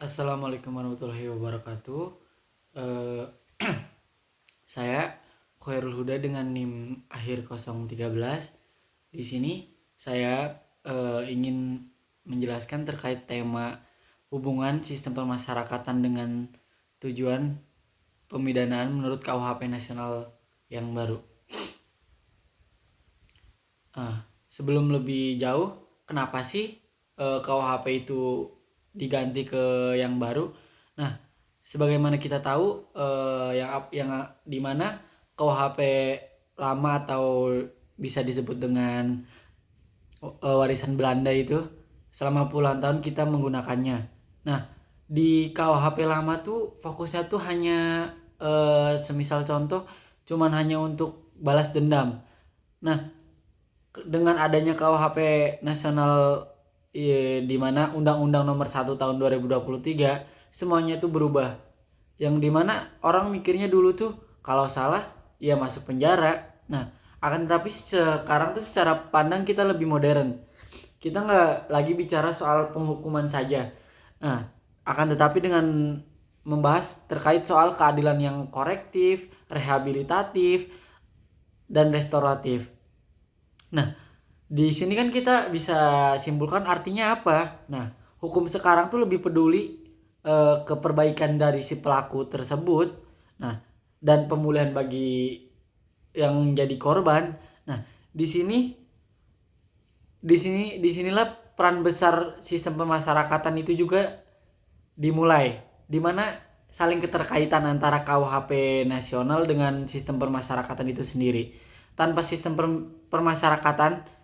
Assalamualaikum warahmatullahi wabarakatuh. Eh, saya Khairul Huda dengan NIM akhir 013. Di sini saya ingin menjelaskan terkait tema hubungan sistem pemasyarakatan dengan tujuan pemidanaan menurut KUHP nasional yang baru. Sebelum lebih jauh, kenapa sih KUHP itu diganti ke yang baru? Nah, sebagaimana kita tahu, yang di mana KUHP lama atau bisa disebut dengan warisan Belanda itu selama puluhan tahun kita menggunakannya. Nah, di KUHP lama tuh fokusnya tuh hanya semisal contoh cuman hanya untuk balas dendam. Nah, dengan adanya KUHP nasional di mana Undang-Undang Nomor 1 Tahun 2023 semuanya itu berubah. Yang dimana orang mikirnya dulu tuh kalau salah ya masuk penjara. Nah, akan tetapi sekarang tuh secara pandang kita lebih modern. Kita nggak lagi bicara soal penghukuman saja. Nah, akan tetapi dengan membahas terkait soal keadilan yang korektif, rehabilitatif, dan restoratif. Nah, di sini kan kita bisa simpulkan artinya apa. Nah, hukum sekarang tuh lebih peduli ke perbaikan dari si pelaku tersebut. Nah, dan pemulihan bagi yang jadi korban. Nah, di sini disinilah peran besar sistem pemasyarakatan itu juga dimulai, di mana saling keterkaitan antara KUHP nasional dengan sistem permasyarakatan itu sendiri. Tanpa sistem permasyarakatan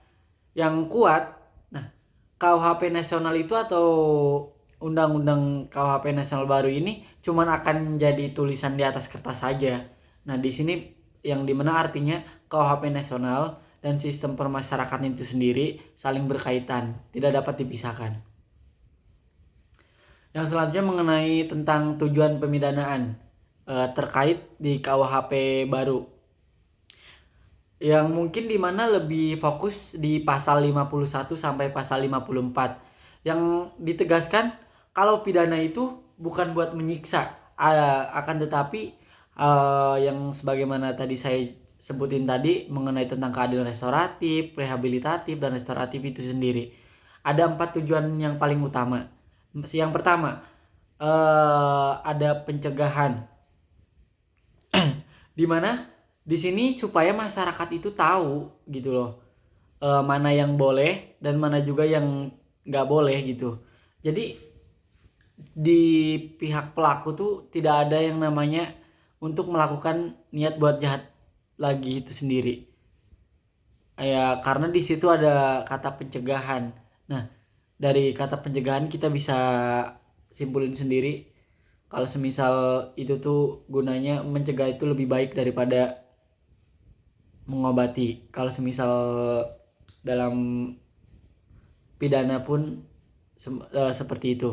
yang kuat, nah KUHP nasional itu atau undang-undang KUHP nasional baru ini cuman akan jadi tulisan di atas kertas saja. Nah, di sini yang dimana artinya KUHP nasional dan sistem permasyarakatan itu sendiri saling berkaitan, tidak dapat dipisahkan. Yang selanjutnya mengenai tentang tujuan pemidanaan terkait di KUHP baru. Yang mungkin dimana lebih fokus di pasal 51 sampai pasal 54. Yang ditegaskan kalau pidana itu bukan buat menyiksa, akan tetapi yang sebagaimana tadi saya sebutin tadi mengenai tentang keadilan restoratif, rehabilitatif, dan restoratif itu sendiri. Ada 4 tujuan yang paling utama. Yang pertama, ada pencegahan, di mana di sini supaya masyarakat itu tahu gitu loh, mana yang boleh dan mana juga yang nggak boleh gitu. Jadi di pihak pelaku tuh tidak ada yang namanya untuk melakukan niat buat jahat lagi itu sendiri. Ya karena di situ ada kata pencegahan. Nah, dari kata pencegahan kita bisa simpulin sendiri kalau semisal itu tuh gunanya mencegah itu lebih baik daripada mengobati. Kalau semisal dalam pidana pun seperti itu.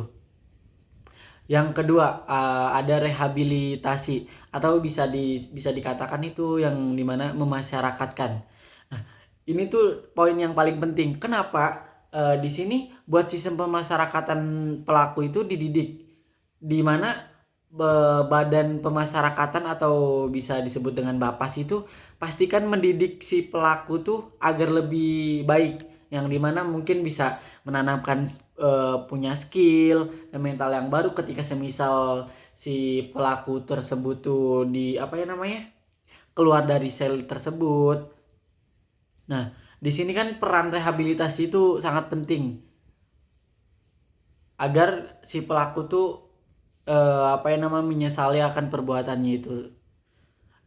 Yang kedua, ada rehabilitasi atau bisa dikatakan itu yang dimana memasyarakatkan. Nah, ini tuh poin yang paling penting. Kenapa? Di sini buat sistem pemasyarakatan pelaku itu dididik, di mana badan pemasyarakatan atau bisa disebut dengan Bapas itu pastikan mendidik si pelaku tuh agar lebih baik, yang dimana mungkin bisa menanamkan punya skill dan mental yang baru ketika semisal si pelaku tersebut tuh di apa ya namanya keluar dari sel tersebut. Nah, di sini kan peran rehabilitasi itu sangat penting agar si pelaku tuh apa yang namanya menyesali akan perbuatannya itu.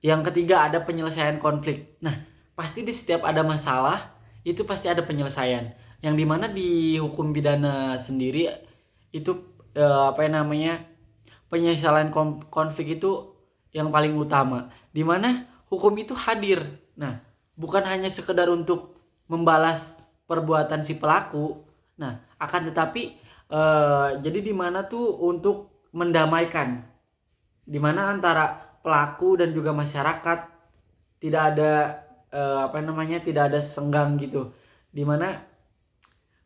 Yang ketiga ada penyelesaian konflik. Nah, pasti di setiap ada masalah itu pasti ada penyelesaian. Yang dimana di hukum pidana sendiri itu apa yang namanya penyelesaian konflik itu yang paling utama. Dimana hukum itu hadir. Nah, bukan hanya sekedar untuk membalas perbuatan si pelaku. Nah, akan tetapi jadi dimana tuh untuk mendamaikan, dimana antara pelaku dan juga masyarakat tidak ada apa namanya tidak ada senggang gitu, dimana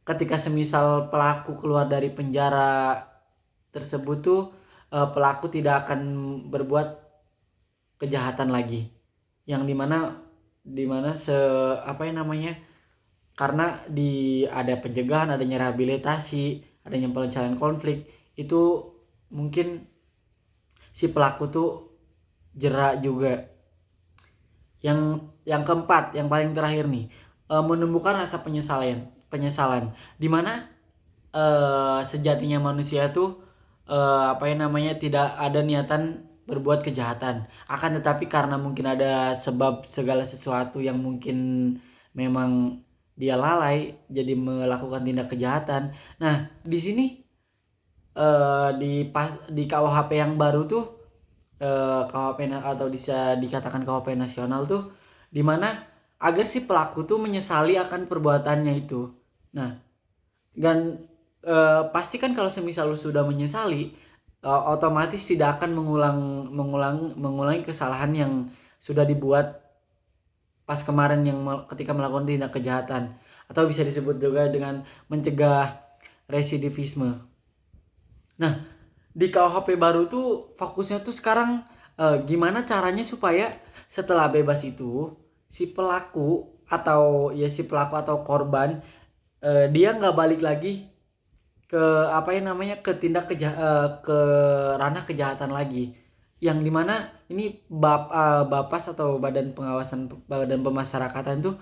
ketika semisal pelaku keluar dari penjara tersebut tuh pelaku tidak akan berbuat kejahatan lagi, yang dimana apa yang namanya, karena ada pencegahan, adanya rehabilitasi, adanya penyelesaian konflik, itu mungkin si pelaku tuh jerak juga. Yang keempat, yang paling terakhir nih, menumbuhkan rasa penyesalan dimana sejatinya manusia tuh apa yang namanya, tidak ada niatan berbuat kejahatan, akan tetapi karena mungkin ada sebab segala sesuatu yang mungkin memang dia lalai jadi melakukan tindak kejahatan. Nah, di sini di KUHP yang baru tuh, KUHP atau bisa dikatakan KUHP nasional tuh, dimana agar si pelaku tuh menyesali akan perbuatannya itu. Nah, dan pasti kan kalau semisal lu sudah menyesali, otomatis tidak akan mengulangi kesalahan yang sudah dibuat pas kemarin ketika melakukan tindak kejahatan, atau bisa disebut juga dengan mencegah residivisme. Nah, di KUHP baru tuh fokusnya tuh sekarang gimana caranya supaya setelah bebas itu si pelaku atau korban, dia nggak balik lagi ke apa yang namanya, ke ranah kejahatan lagi, yang dimana ini Bapas atau Badan Pemasyarakatan tuh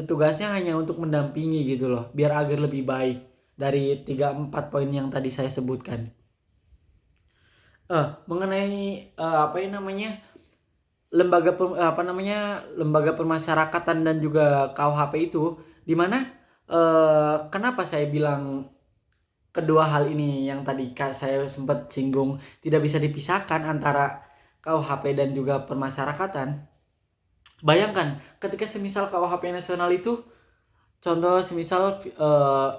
tugasnya hanya untuk mendampingi gitu loh, biar agar lebih baik dari 3-4 poin yang tadi saya sebutkan. Mengenai apa yang namanya, lembaga pemasyarakatan dan juga KUHP itu, dimana kenapa saya bilang kedua hal ini yang tadi saya sempat singgung tidak bisa dipisahkan antara KUHP dan juga pemasyarakatan. Bayangkan ketika semisal KUHP nasional itu, contoh semisal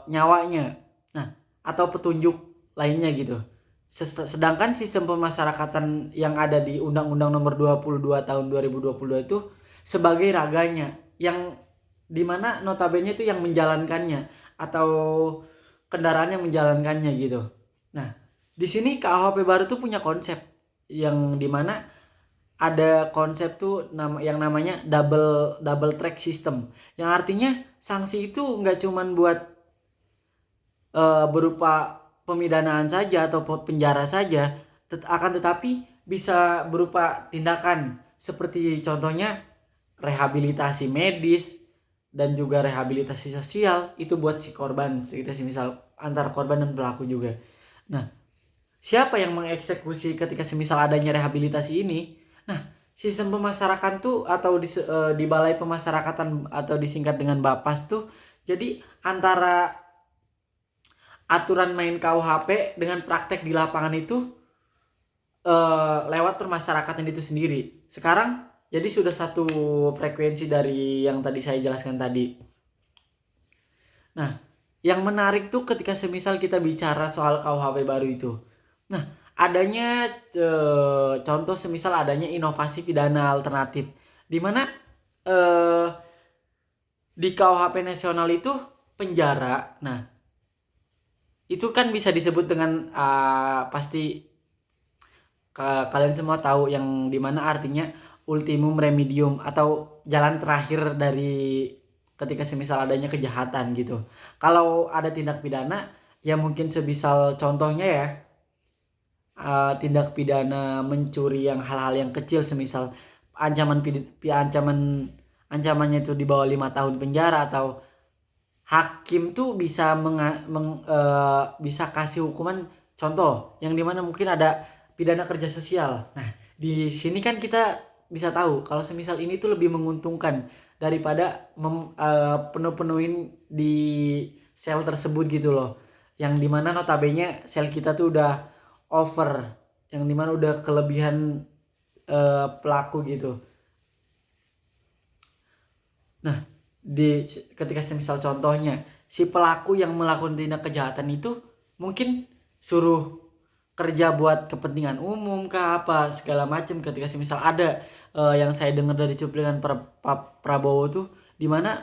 nyawanya, nah, atau petunjuk lainnya gitu. Sedangkan sistem pemasyarakatan yang ada di Undang-Undang Nomor 22 Tahun 2022 itu sebagai raganya, yang dimana notabene itu yang menjalankannya atau kendaraan yang menjalankannya gitu. Nah, di sini KUHP baru tuh punya konsep yang dimana ada konsep tuh yang namanya double track system, yang artinya sanksi itu nggak cuman buat berupa pemidanaan saja atau penjara saja, akan tetapi bisa berupa tindakan seperti contohnya rehabilitasi medis dan juga rehabilitasi sosial, itu buat si korban, kita semisal antara korban dan pelaku juga. Nah, siapa yang mengeksekusi ketika semisal adanya rehabilitasi ini? Nah, sistem pemasyarakat tuh atau di Balai Pemasyarakatan atau disingkat dengan Bapas tuh, jadi antara aturan main KUHP dengan praktek di lapangan itu lewat permasyarakatan itu sendiri. Sekarang jadi sudah satu frekuensi dari yang tadi saya jelaskan tadi. Nah, yang menarik tuh ketika semisal kita bicara soal KUHP baru itu. Nah, adanya contoh semisal adanya inovasi pidana alternatif, di mana di KUHP nasional itu penjara. Nah, itu kan bisa disebut dengan pasti kalian semua tahu, yang dimana artinya ultimum remedium atau jalan terakhir dari ketika semisal adanya kejahatan gitu. Kalau ada tindak pidana, ya mungkin sebisal contohnya ya, tindak pidana mencuri yang hal-hal yang kecil, semisal ancamannya itu di bawah 5 tahun penjara, atau hakim tuh bisa bisa kasih hukuman, contoh yang dimana mungkin ada pidana kerja sosial. Nah, di sini kan kita bisa tahu kalau semisal ini tuh lebih menguntungkan daripada penuhin di sel tersebut gitu loh, yang dimana notabene sel kita tuh udah over, yang dimana udah kelebihan pelaku gitu. Nah, ketika semisal contohnya si pelaku yang melakukan tindak kejahatan itu mungkin suruh kerja buat kepentingan umum kah apa segala macam, ketika semisal ada yang saya dengar dari cuplikan Prabowo tuh, dimana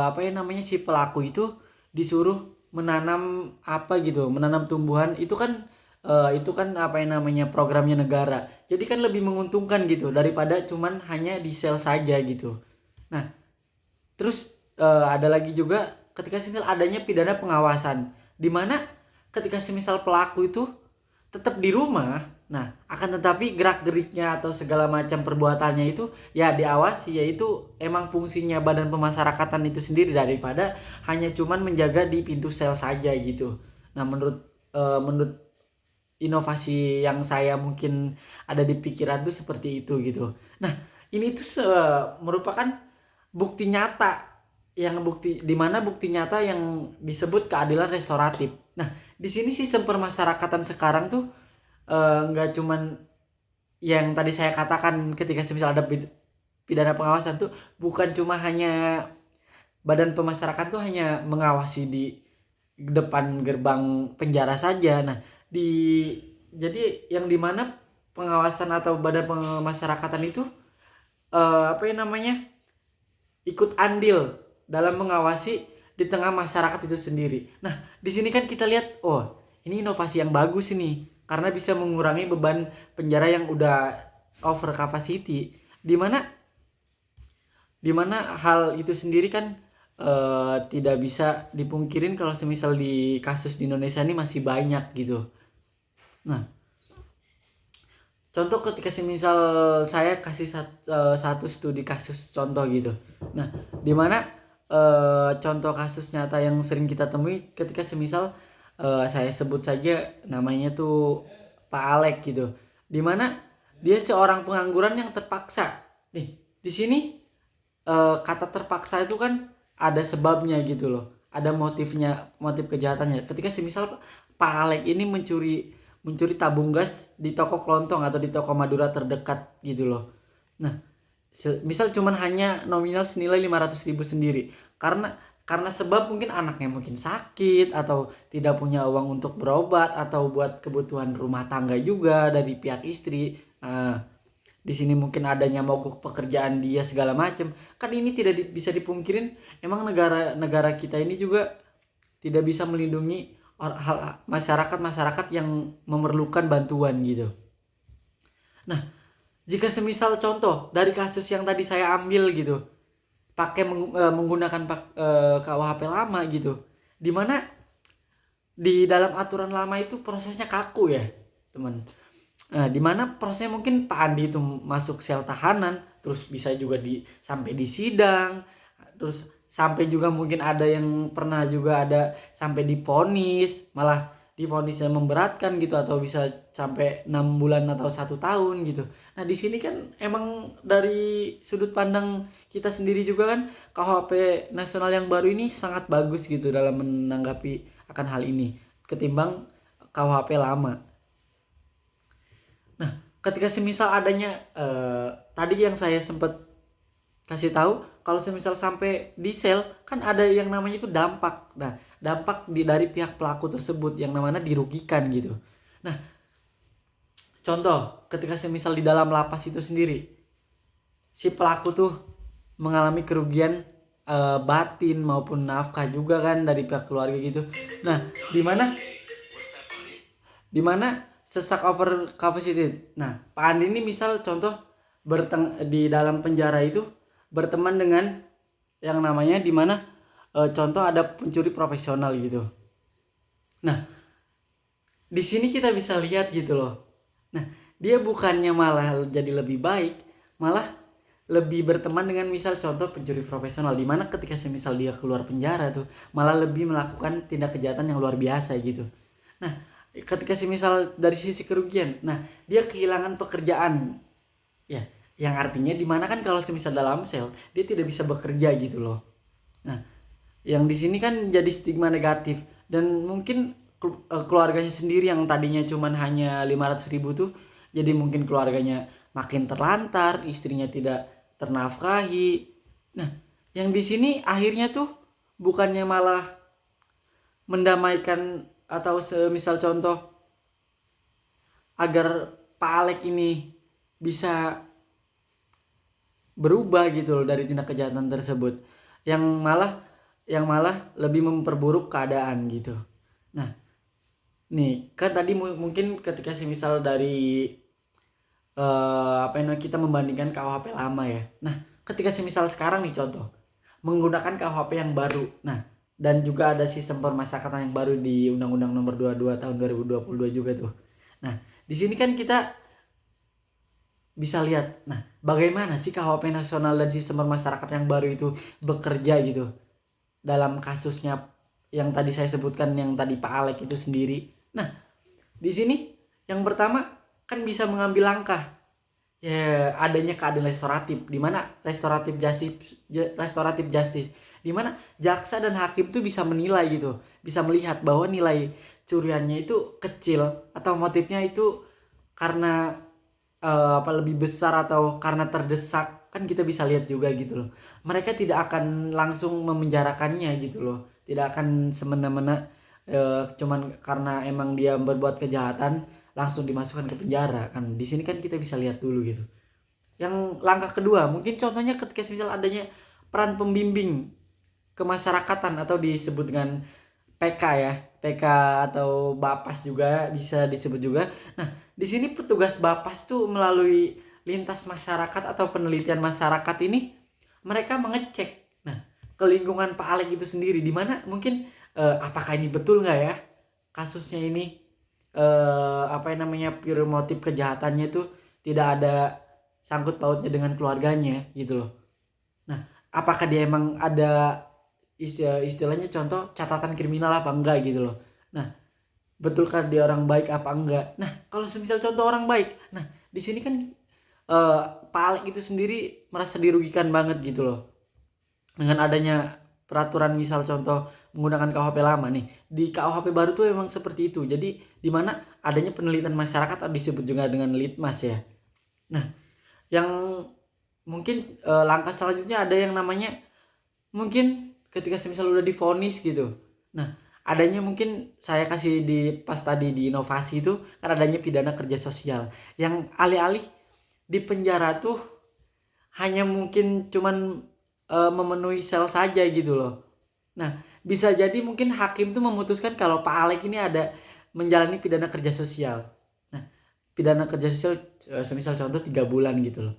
apa yang namanya, si pelaku itu disuruh menanam apa gitu, menanam tumbuhan itu kan apa yang namanya programnya negara. Jadi kan lebih menguntungkan gitu daripada cuman hanya di sel saja gitu. Nah, terus ada lagi juga ketika semisal adanya pidana pengawasan, di mana ketika semisal pelaku itu tetap di rumah, nah akan tetapi gerak-geriknya atau segala macam perbuatannya itu ya diawasi, yaitu emang fungsinya badan pemasyarakatan itu sendiri daripada hanya cuman menjaga di pintu sel saja gitu. Nah, menurut inovasi yang saya mungkin ada di pikiran tuh seperti itu gitu. Nah, ini tuh merupakan bukti nyata, yang bukti di mana bukti nyata yang disebut keadilan restoratif. Nah, di sini sistem permasyarakatan sekarang tuh nggak cuman yang tadi saya katakan, ketika semisal ada pidana pengawasan tuh bukan cuma hanya badan pemasyarakatan tuh hanya mengawasi di depan gerbang penjara saja. Nah, di jadi yang dimana pengawasan atau badan pemasyarakatan itu apa yang namanya ikut andil dalam mengawasi di tengah masyarakat itu sendiri. Nah, di sini kan kita lihat, oh ini inovasi yang bagus ini karena bisa mengurangi beban penjara yang udah over capacity. Dimana hal itu sendiri kan tidak bisa dipungkirin kalau semisal di kasus di Indonesia ini masih banyak gitu. Nah, contoh ketika semisal saya kasih satu studi kasus contoh gitu. Nah, dimana contoh kasus nyata yang sering kita temui ketika semisal saya sebut saja namanya tuh Pak Alek gitu. Dimana dia seorang pengangguran yang terpaksa. Nih, di sini kata terpaksa itu kan ada sebabnya gitu loh, ada motifnya, motif kejahatannya. Ketika semisal Pak Alek ini mencuri tabung gas di toko kelontong atau di toko Madura terdekat gitu loh. Nah, misal cuman hanya nominal senilai 500.000 sendiri, karena sebab mungkin anaknya mungkin sakit atau tidak punya uang untuk berobat atau buat kebutuhan rumah tangga juga dari pihak istri. Di sini mungkin adanya mogok pekerjaan dia segala macam. Kan ini tidak bisa dipungkirin, emang negara kita ini juga tidak bisa melindungi masyarakat yang memerlukan bantuan gitu. Nah, jika semisal contoh dari kasus yang tadi saya ambil gitu, pakai menggunakan KUHP lama gitu, dimana di dalam aturan lama itu prosesnya kaku ya teman. Nah, dimana prosesnya mungkin Pak Andi itu masuk sel tahanan, terus bisa juga sampai di sidang, terus sampai juga mungkin ada yang pernah juga ada sampai divonis, malah divonisnya memberatkan gitu, atau bisa sampai 6 bulan atau 1 tahun gitu. Nah, di sini kan emang dari sudut pandang kita sendiri juga kan KUHP nasional yang baru ini sangat bagus gitu dalam menanggapi akan hal ini ketimbang KUHP lama. Nah, ketika semisal adanya tadi yang saya sempat kasih tahu, kalau semisal sampai di sel kan ada yang namanya itu dampak. Nah, dampak dari pihak pelaku tersebut yang namanya dirugikan gitu. Nah, contoh ketika semisal di dalam lapas itu sendiri, si pelaku tuh mengalami kerugian batin maupun nafkah juga kan dari pihak keluarga gitu. Nah, di mana sesak over capacity. Nah, Pak Andi ini misal contoh di dalam penjara itu berteman dengan yang namanya di mana contoh ada pencuri profesional gitu. Nah, di sini kita bisa lihat gitu loh. Nah, dia bukannya malah jadi lebih baik, malah lebih berteman dengan misal contoh pencuri profesional, di mana ketika semisal dia keluar penjara tuh malah lebih melakukan tindak kejahatan yang luar biasa gitu. Nah, ketika semisal dari sisi kerugian, nah dia kehilangan pekerjaan ya, yang artinya dimana kan kalau semisal dalam sel dia tidak bisa bekerja gitu loh. Nah, yang di sini kan jadi stigma negatif, dan mungkin keluarganya sendiri yang tadinya cuman hanya 500.000 tuh jadi mungkin keluarganya makin terlantar, istrinya tidak ternafkahi. Nah, yang di sini akhirnya tuh bukannya malah mendamaikan atau semisal contoh agar Pak Alek ini bisa berubah gitu loh dari tindak kejahatan tersebut, yang malah yang malah lebih memperburuk keadaan gitu. Nah, nih kan tadi mungkin ketika semisal dari kita membandingkan KUHP lama ya. Nah, ketika semisal sekarang nih contoh menggunakan KUHP yang baru. Nah, dan juga ada sistem pemasyarakatan yang baru di Undang-Undang Nomor 22 tahun 2022 juga tuh. Nah, di sini kan kita bisa lihat, nah bagaimana sih KUHP nasional dan sistem masyarakat yang baru itu bekerja gitu dalam kasusnya yang tadi saya sebutkan, yang tadi Pak Alek itu sendiri. Nah, di sini yang pertama kan bisa mengambil langkah ya adanya keadilan restoratif, di mana restoratif justice di mana jaksa dan hakim tuh bisa menilai gitu, bisa melihat bahwa nilai curiannya itu kecil atau motifnya itu karena lebih besar atau karena terdesak, kan kita bisa lihat juga gitu loh. Mereka tidak akan langsung memenjarakannya gitu loh, tidak akan semena-mena cuman karena emang dia berbuat kejahatan langsung dimasukkan ke penjara kan. Di sini kan kita bisa lihat dulu gitu. Yang langkah kedua mungkin contohnya ketika misal adanya peran pembimbing kemasyarakatan atau disebut dengan PK ya, PK atau Bapas juga bisa disebut juga. Nah, di sini petugas Bapas tuh melalui lintas masyarakat atau penelitian masyarakat ini mereka mengecek nah ke lingkungan Pak Alek itu sendiri, di mana mungkin apakah ini betul nggak ya kasusnya ini, pure motif kejahatannya itu tidak ada sangkut pautnya dengan keluarganya gitu loh. Nah, apakah dia emang ada istilahnya contoh catatan kriminal apa enggak gitu loh. Nah, betulkah dia orang baik apa enggak? Nah, kalau semisal contoh orang baik, nah di sini kan Pak Alek itu sendiri merasa dirugikan banget gitu loh dengan adanya peraturan misal contoh menggunakan KUHP lama nih. Di KUHP baru tuh emang seperti itu. Jadi di mana adanya penelitian masyarakat atau disebut juga dengan litmas ya. Nah, yang mungkin langkah selanjutnya ada yang namanya mungkin ketika semisal udah divonis gitu. Nah, adanya mungkin saya kasih di pas tadi di inovasi itu kan adanya pidana kerja sosial yang alih-alih di penjara tuh hanya mungkin cuman memenuhi sel saja gitu loh. Nah, bisa jadi mungkin hakim tuh memutuskan kalau Pak Alek ini ada menjalani pidana kerja sosial. Nah, pidana kerja sosial semisal contoh 3 bulan gitu loh.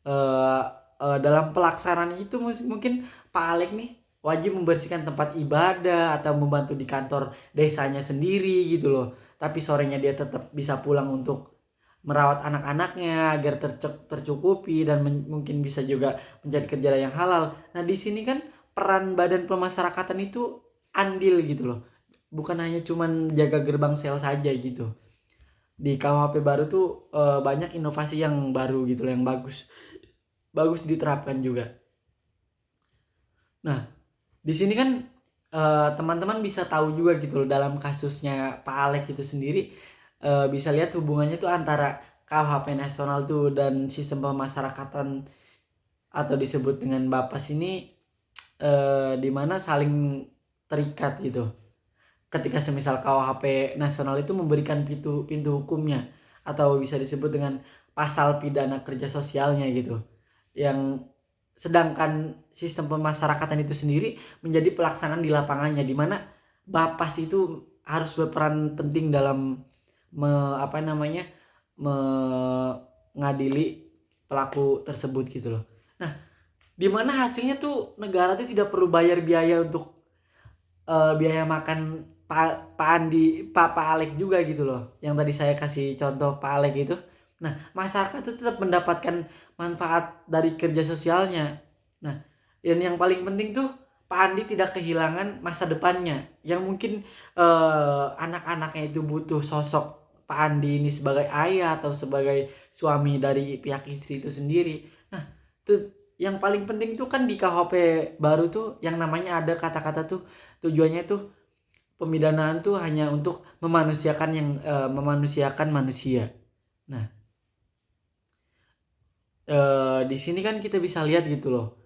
Uh, Dalam pelaksanaan itu mungkin Pak Alek nih wajib membersihkan tempat ibadah atau membantu di kantor desanya sendiri gitu loh. Tapi sorenya dia tetap bisa pulang untuk merawat anak-anaknya agar tercukupi dan mungkin bisa juga mencari kerja yang halal. Nah, di sini kan peran badan pemasyarakatan itu andil gitu loh. Bukan hanya cuman jaga gerbang sel saja gitu. Di KUHP baru tuh banyak inovasi yang baru gitu loh, yang bagus diterapkan juga. Nah, di sini kan teman-teman bisa tahu juga gitu loh dalam kasusnya Pak Alek itu sendiri, bisa lihat hubungannya tuh antara KUHP nasional tuh dan sistem pemasyarakatan atau disebut dengan Bapas ini di mana saling terikat gitu. Ketika semisal KUHP nasional itu memberikan pintu hukumnya atau bisa disebut dengan pasal pidana kerja sosialnya gitu. Yang sedangkan sistem pemasarakatan itu sendiri menjadi pelaksanaan di lapangannya, di mana Bapas itu harus berperan penting dalam mengadili pelaku tersebut gitu loh. Nah, di mana hasilnya tuh negara tuh tidak perlu bayar biaya untuk biaya makan Pak Andi, Pak Alek juga gitu loh. Yang tadi saya kasih contoh Pak Alek itu. Nah, masyarakat itu tetap mendapatkan manfaat dari kerja sosialnya. Nah, dan yang paling penting tuh Pak Andi tidak kehilangan masa depannya. Yang mungkin anak-anaknya itu butuh sosok Pak Andi ini sebagai ayah atau sebagai suami dari pihak istri itu sendiri. Nah, tuh yang paling penting tuh kan di KUHP baru tuh yang namanya ada kata-kata tuh tujuannya tuh pemidanaan tuh hanya untuk memanusiakan manusia. Nah, di sini kan kita bisa lihat gitu loh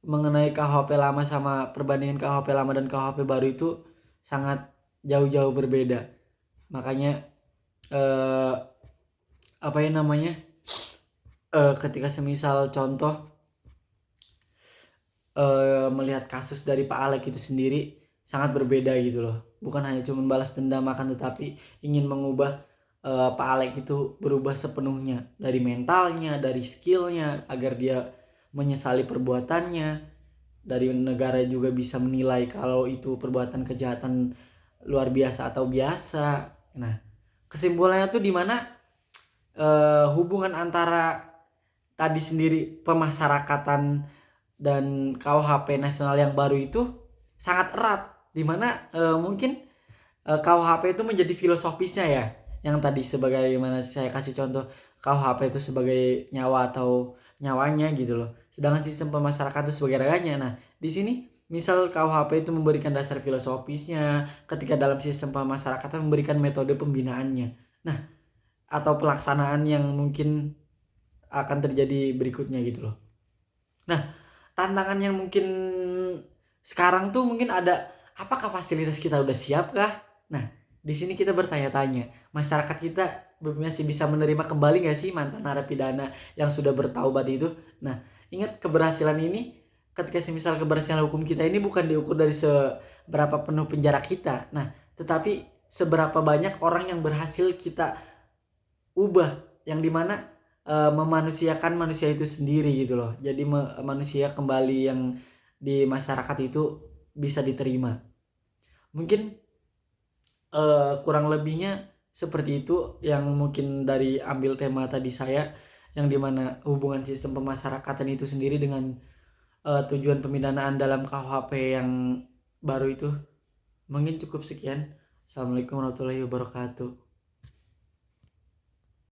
mengenai KUHP lama sama perbandingan KUHP lama dan KUHP baru itu sangat jauh-jauh berbeda. Makanya eh, ketika semisal contoh melihat kasus dari Pak Alek itu sendiri sangat berbeda gitu loh. Bukan hanya cuma balas dendam, akan tetapi ingin mengubah Pak Alek itu berubah sepenuhnya dari mentalnya, dari skillnya, agar dia menyesali perbuatannya. Dari negara juga bisa menilai kalau itu perbuatan kejahatan luar biasa atau biasa. Nah, kesimpulannya tuh di mana hubungan antara tadi sendiri pemasyarakatan dan KUHP nasional yang baru itu sangat erat, dimana mungkin KUHP itu menjadi filosofisnya ya, yang tadi sebagaimana saya kasih contoh, KUHP itu sebagai nyawa atau nyawanya gitu loh, sedangkan sistem pemasyarakatan itu sebagai raganya. Nah di sini misal KUHP itu memberikan dasar filosofisnya, ketika dalam sistem pemasyarakatan memberikan metode pembinaannya, nah atau pelaksanaan yang mungkin akan terjadi berikutnya gitu loh. Nah, tantangan yang mungkin sekarang tuh mungkin ada, apakah fasilitas kita udah siap kah? Nah, di sini kita bertanya-tanya, masyarakat kita masih bisa menerima kembali nggak sih mantan narapidana yang sudah bertaubat itu? Nah, ingat keberhasilan ini, ketika semisal keberhasilan hukum kita ini bukan diukur dari seberapa penuh penjara kita. Nah, tetapi seberapa banyak orang yang berhasil kita ubah, yang dimana memanusiakan manusia itu sendiri gitu loh. Jadi manusia kembali yang di masyarakat itu bisa diterima. Mungkin kurang lebihnya seperti itu yang mungkin dari ambil tema tadi saya, yang dimana hubungan sistem pemasyarakatan itu sendiri dengan tujuan pemidanaan dalam KUHP yang baru itu. Mungkin cukup sekian. Assalamualaikum warahmatullahi wabarakatuh.